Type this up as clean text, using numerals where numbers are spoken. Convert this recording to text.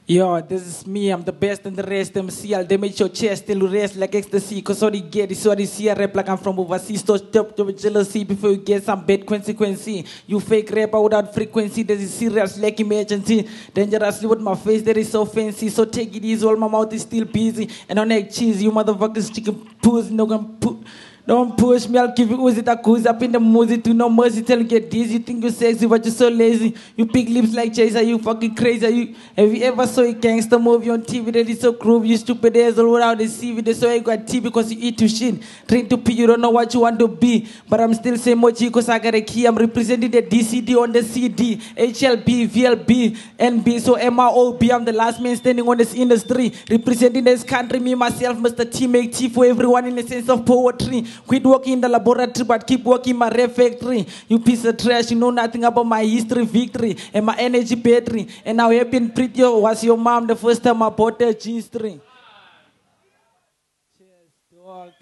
Yo, this is me, I'm the best and the rest MC. I'll damage your chest till you rest like ecstasy. Cause all you get is what you see. I rap like I'm from overseas. Stop with jealousy before you get some bad consequence. You fake rapper without frequency. There's a serious like emergency. Dangerously with my face that is so fancy. So take it easy, all my mouth is still busy. And on egg cheese, you motherfuckers chicken pussy. No gonna put. Don't push me, I'll give you Uzi Takuzi up in the music to no mercy till you get dizzy. You think you're sexy, but you're so lazy. You pick lips like Chase, are you fucking crazy? Have you ever saw a gangster movie on TV that is so groovy? You stupid ass all without the CV. They saw you got TV because you eat to shit. Drink to pee, you don't know what you want to be. But I'm still saying mochi because I got a key. I'm representing the DCD on the CD. HLB, VLB, NB, so MROB. I'm the last man standing on this industry. Representing this country, me, myself, Mr. T, make tea for everyone in the sense of poetry. Quit working in the laboratory, but keep working in my rap factory. You piece of trash, you know nothing about my history, victory, and my energy battery. And now you've been pretty, was your mom the first time I bought a G string. Cheers, dog.